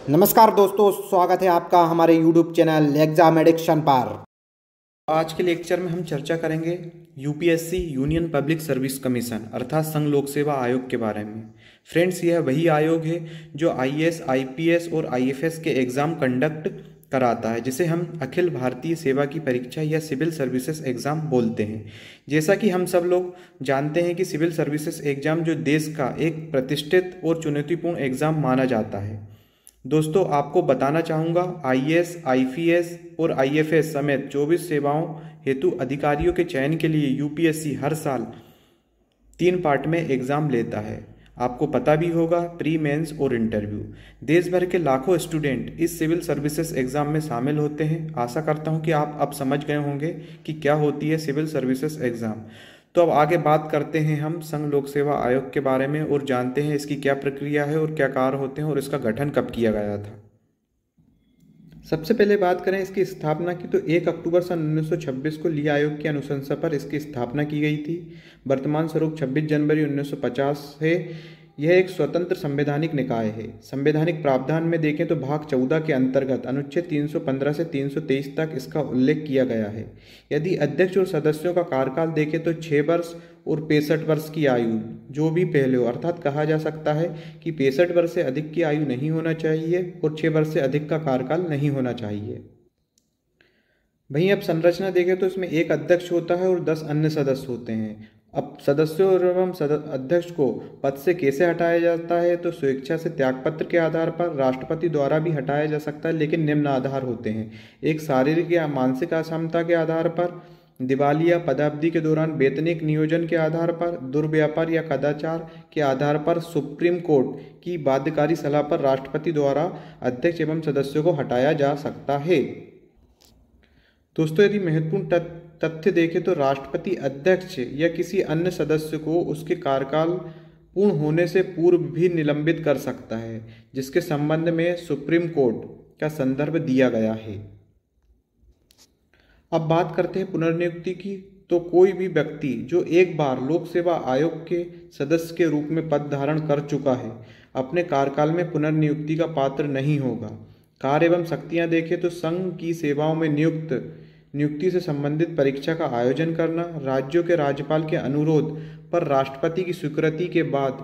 नमस्कार दोस्तों, स्वागत है आपका हमारे YouTube चैनल एग्जाम एडिक्शन पर। आज के लेक्चर में हम चर्चा करेंगे UPSC union public service commission अर्थात संघ लोक सेवा आयोग के बारे में। फ्रेंड्स, यह वही आयोग है जो आईएएस, आईपीएस और आईएफएस के एग्ज़ाम कंडक्ट कराता है, जिसे हम अखिल भारतीय सेवा की परीक्षा या सिविल सर्विसेज एग्ज़ाम बोलते हैं। जैसा कि हम सब लोग जानते हैं कि सिविल सर्विसेज एग्ज़ाम जो देश का एक प्रतिष्ठित और चुनौतीपूर्ण एग्ज़ाम माना जाता है। दोस्तों, आपको बताना चाहूँगा आईएएस, आईपीएस और आईएफएस समेत 24 सेवाओं हेतु अधिकारियों के चयन के लिए यूपीएससी हर साल 3 पार्ट में एग्ज़ाम लेता है। आपको पता भी होगा, प्री मेंस और इंटरव्यू। देश भर के लाखों स्टूडेंट इस सिविल सर्विसेज एग्ज़ाम में शामिल होते हैं। आशा करता हूँ कि आप अब समझ गए होंगे कि क्या होती है सिविल सर्विसेज एग्ज़ाम। तो अब आगे बात करते हैं हम संघ लोक सेवा आयोग के बारे में और जानते हैं इसकी क्या प्रक्रिया है और क्या कार्य होते हैं और इसका गठन कब किया गया था। सबसे पहले बात करें इसकी स्थापना की, तो 1 अक्टूबर सन 1926 को ली आयोग की अनुशंसा पर इसकी स्थापना की गई थी। वर्तमान स्वरूप 26 जनवरी 1950 है। यह एक स्वतंत्र संवैधानिक निकाय है। संवैधानिक प्रावधान में देखें तो भाग 14 के अंतर्गत अनुच्छेद 315 से 323 तक इसका उल्लेख किया गया है। यदि अध्यक्ष और सदस्यों का कार्यकाल देखें तो 6 वर्ष और 65 वर्ष की आयु जो भी पहले हो, अर्थात कहा जा सकता है कि 65 वर्ष से अधिक की आयु नहीं होना चाहिए और 6 वर्ष से अधिक का कार्यकाल नहीं होना चाहिए। वहीं अब संरचना देखें तो इसमें एक अध्यक्ष होता है और 10 अन्य सदस्य होते हैं। अब सदस्यों एवं अध्यक्ष को पद से कैसे हटाया जाता है, तो स्वेच्छा से त्यागपत्र के आधार पर राष्ट्रपति द्वारा भी हटाया जा सकता है, लेकिन निम्न आधार होते हैं। एक शारीरिक या मानसिक अक्षमता के आधार पर, दिवालिया पदावधि के दौरान वेतनिक नियोजन के आधार पर, दुर्व्यापार या कदाचार के आधार पर, सुप्रीम कोर्ट की बाध्यकारी सलाह पर राष्ट्रपति द्वारा अध्यक्ष एवं सदस्यों को हटाया जा सकता है। दोस्तों, यदि महत्वपूर्ण तथ्य देखें तो राष्ट्रपति अध्यक्ष या किसी अन्य सदस्य को उसके कार्यकाल पूर्ण होने से पूर्व भी निलंबित कर सकता है, जिसके संबंध में सुप्रीम कोर्ट का संदर्भ दिया गया है। अब बात करते हैं पुनर्नियुक्ति की, तो कोई भी व्यक्ति जो एक बार लोक सेवा आयोग के सदस्य के रूप में पद धारण कर चुका है, अपने कार्यकाल में पुनर्नियुक्ति का पात्र नहीं होगा। कार्य एवं शक्तियां देखें तो संघ की सेवाओं में नियुक्ति से संबंधित परीक्षा का आयोजन करना, राज्यों के राज्यपाल के अनुरोध पर राष्ट्रपति की स्वीकृति के बाद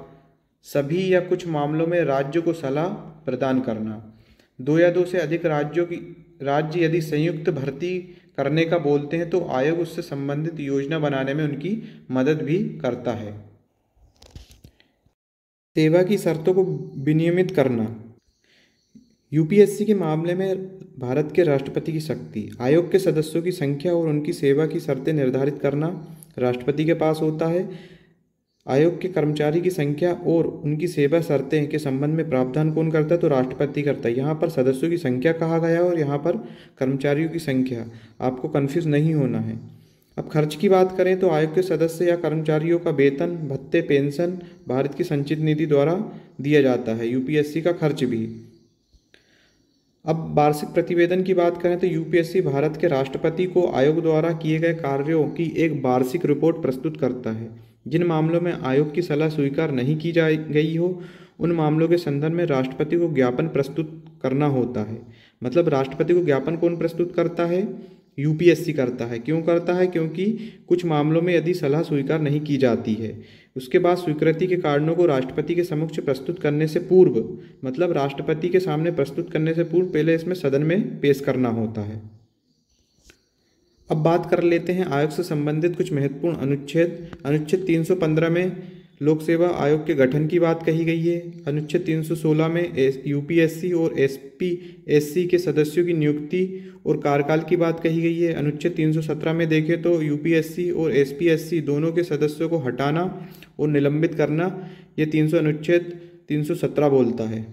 सभी या कुछ मामलों में राज्य को सलाह प्रदान करना, 2 या 2 से अधिक राज्य यदि संयुक्त भर्ती करने का बोलते हैं तो आयोग उससे संबंधित योजना बनाने में उनकी मदद भी करता है। सेवा की शर्तों को विनियमित करना, यूपीएससी के मामले में भारत के राष्ट्रपति की शक्ति, आयोग के सदस्यों की संख्या और उनकी सेवा की शर्तें निर्धारित करना राष्ट्रपति के पास होता है। आयोग के कर्मचारी की संख्या और उनकी सेवा शर्तें के संबंध में प्रावधान कौन करता है, तो राष्ट्रपति करता है। यहाँ पर सदस्यों की संख्या कहा गया है और यहाँ पर कर्मचारियों की संख्या, आपको कन्फ्यूज नहीं होना है। अब खर्च की बात करें तो आयोग के सदस्य या कर्मचारियों का वेतन, भत्ते, पेंशन भारत की संचित निधि द्वारा दिया जाता है, यूपीएससी का खर्च भी। अब वार्षिक प्रतिवेदन की बात करें तो यूपीएससी भारत के राष्ट्रपति को आयोग द्वारा किए गए कार्यों की एक वार्षिक रिपोर्ट प्रस्तुत करता है। जिन मामलों में आयोग की सलाह स्वीकार नहीं की गई हो, उन मामलों के संदर्भ में राष्ट्रपति को ज्ञापन प्रस्तुत करना होता है। मतलब राष्ट्रपति को ज्ञापन कौन प्रस्तुत करता है, यूपीएससी करता है। क्यों करता है, क्योंकि कुछ मामलों में यदि सलाह स्वीकार नहीं की जाती है, उसके बाद स्वीकृति के कारणों को राष्ट्रपति के समक्ष प्रस्तुत करने से पूर्व, मतलब राष्ट्रपति के सामने प्रस्तुत करने से पूर्व पहले इसमें सदन में पेश करना होता है। अब बात कर लेते हैं आयोग से संबंधित कुछ महत्वपूर्ण अनुच्छेद 315 में लोक सेवा आयोग के गठन की बात कही गई है। अनुच्छेद 316 में यूपीएससी और एसपीएससी के सदस्यों की नियुक्ति और कार्यकाल की बात कही गई है। अनुच्छेद 317 में देखें तो यूपीएससी और एसपीएससी दोनों के सदस्यों को हटाना और निलंबित करना, ये अनुच्छेद 317 बोलता है।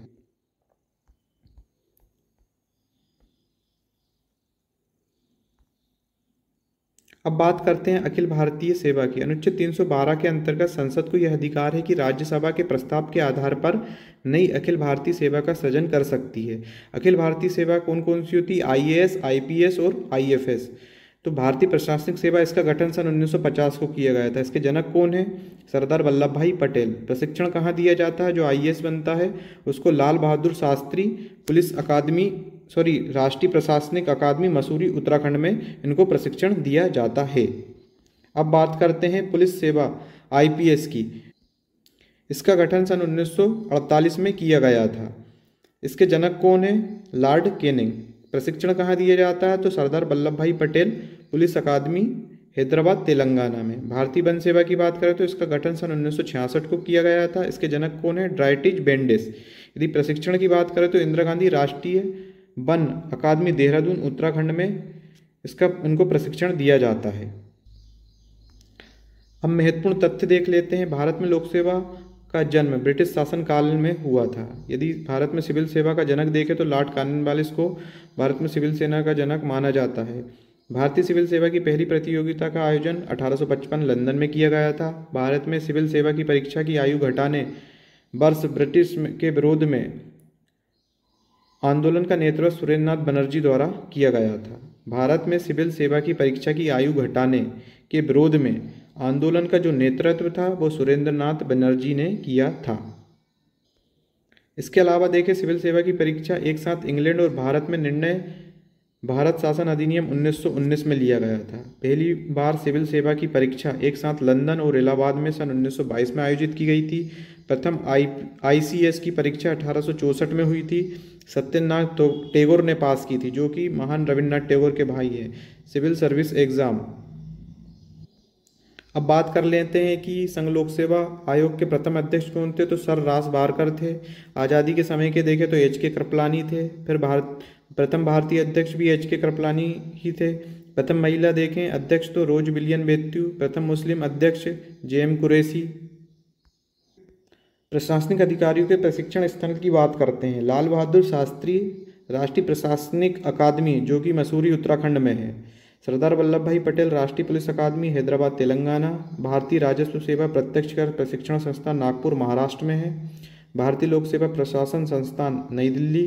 अब बात करते हैं अखिल भारतीय सेवा की। अनुच्छेद 312 के अंतर्गत संसद को यह अधिकार है कि राज्यसभा के प्रस्ताव के आधार पर नई अखिल भारतीय सेवा का सृजन कर सकती है। अखिल भारतीय सेवा कौन कौन सी होती है, आईएएस, आईपीएस और आईएफएस। तो भारतीय प्रशासनिक सेवा, इसका गठन सन 1950 को किया गया था। इसके जनक कौन है, सरदार वल्लभ भाई पटेल। प्रशिक्षण कहाँ दिया जाता है, जो आईएएस बनता है उसको लाल बहादुर शास्त्री पुलिस अकादमी राष्ट्रीय प्रशासनिक अकादमी मसूरी उत्तराखंड में इनको प्रशिक्षण दिया जाता है। अब बात करते हैं पुलिस सेवा IPS की। इसका गठन सन 1948 में किया गया था। इसके जनक कौन है? Lord Canning. प्रशिक्षण कहाँ दिया जाता है? तो सरदार वल्लभ भाई पटेल पुलिस अकादमी हैदराबाद तेलंगाना में। भारतीय वन सेवा की बात करें तो इसका गठन सन 1966 को किया गया था। इसके जनक कौन है? ड्राइटिज बेंडिस। यदि प्रशिक्षण की बात करें तो इंदिरा गांधी राष्ट्रीय वन अकादमी देहरादून उत्तराखंड में इनको प्रशिक्षण दिया जाता है। हम महत्वपूर्ण तथ्य देख लेते हैं। भारत में लोक सेवा का जन्म ब्रिटिश शासन काल में हुआ था। यदि भारत में सिविल सेवा का जनक देखें तो लॉर्ड कॉर्नवालिस को भारत में सिविल सेना का जनक माना जाता है। भारतीय सिविल सेवा की पहली प्रतियोगिता का आयोजन 1855 लंदन में किया गया था। भारत में सिविल सेवा की परीक्षा की आयु घटाने वर्ष ब्रिटिश के विरोध में आंदोलन का नेतृत्व सुरेंद्रनाथ बनर्जी द्वारा किया गया था। भारत में सिविल सेवा की परीक्षा की आयु घटाने के विरोध में आंदोलन का जो नेतृत्व था वो सुरेंद्रनाथ बनर्जी ने किया था। इसके अलावा देखें, सिविल सेवा की परीक्षा एक साथ इंग्लैंड और भारत में निर्णय भारत शासन अधिनियम 1919 में लिया गया था। पहली बार सिविल सेवा की परीक्षा एक साथ लंदन और इलाहाबाद में सन 1922 में आयोजित की गई थी। प्रथम ICS की परीक्षा 1864 में हुई थी। सत्येंद्रनाथ टैगोर ने पास की थी, जो कि महान रविन्द्रनाथ टैगोर के भाई हैं। Civil service exam. अब बात कर लेते हैं कि संघ लोक सेवा आयोग के प्रथम अध्यक्ष कौन थे? तो सर रास बारकर थे। आज़ादी के समय के देखें तो HK कृपलानी थे। फिर प्रथम भारतीय अध्यक्ष भी HK कृपलानी ही थे। प्रथम महिला देखें अध्यक्ष तो रोज विलियम मैथ्यू। प्रथम मुस्लिम अध्यक्ष JM कुरैशी। प्रशासनिक अधिकारियों के प्रशिक्षण स्थल की बात करते हैं। लाल बहादुर शास्त्री राष्ट्रीय प्रशासनिक अकादमी, जो कि मसूरी उत्तराखंड में है। सरदार वल्लभ भाई पटेल राष्ट्रीय पुलिस अकादमी हैदराबाद तेलंगाना। भारतीय राजस्व सेवा प्रत्यक्ष कर प्रशिक्षण संस्थान नागपुर महाराष्ट्र में है। भारतीय लोक सेवा प्रशासन संस्थान नई दिल्ली।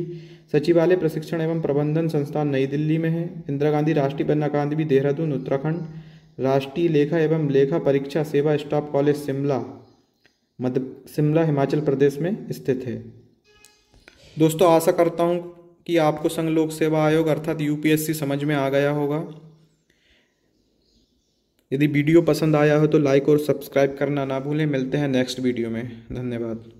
सचिवालय प्रशिक्षण एवं प्रबंधन संस्थान नई दिल्ली में है। इंदिरा गांधी राष्ट्रीय वन अकादमी देहरादून उत्तराखंड। राष्ट्रीय लेखा एवं लेखा परीक्षा सेवा स्टाफ कॉलेज शिमला हिमाचल प्रदेश में स्थित है। दोस्तों, आशा करता हूँ कि आपको संघ लोक सेवा आयोग अर्थात UPSC समझ में आ गया होगा। यदि वीडियो पसंद आया हो तो लाइक और सब्सक्राइब करना ना भूलें। मिलते हैं नेक्स्ट वीडियो में। धन्यवाद।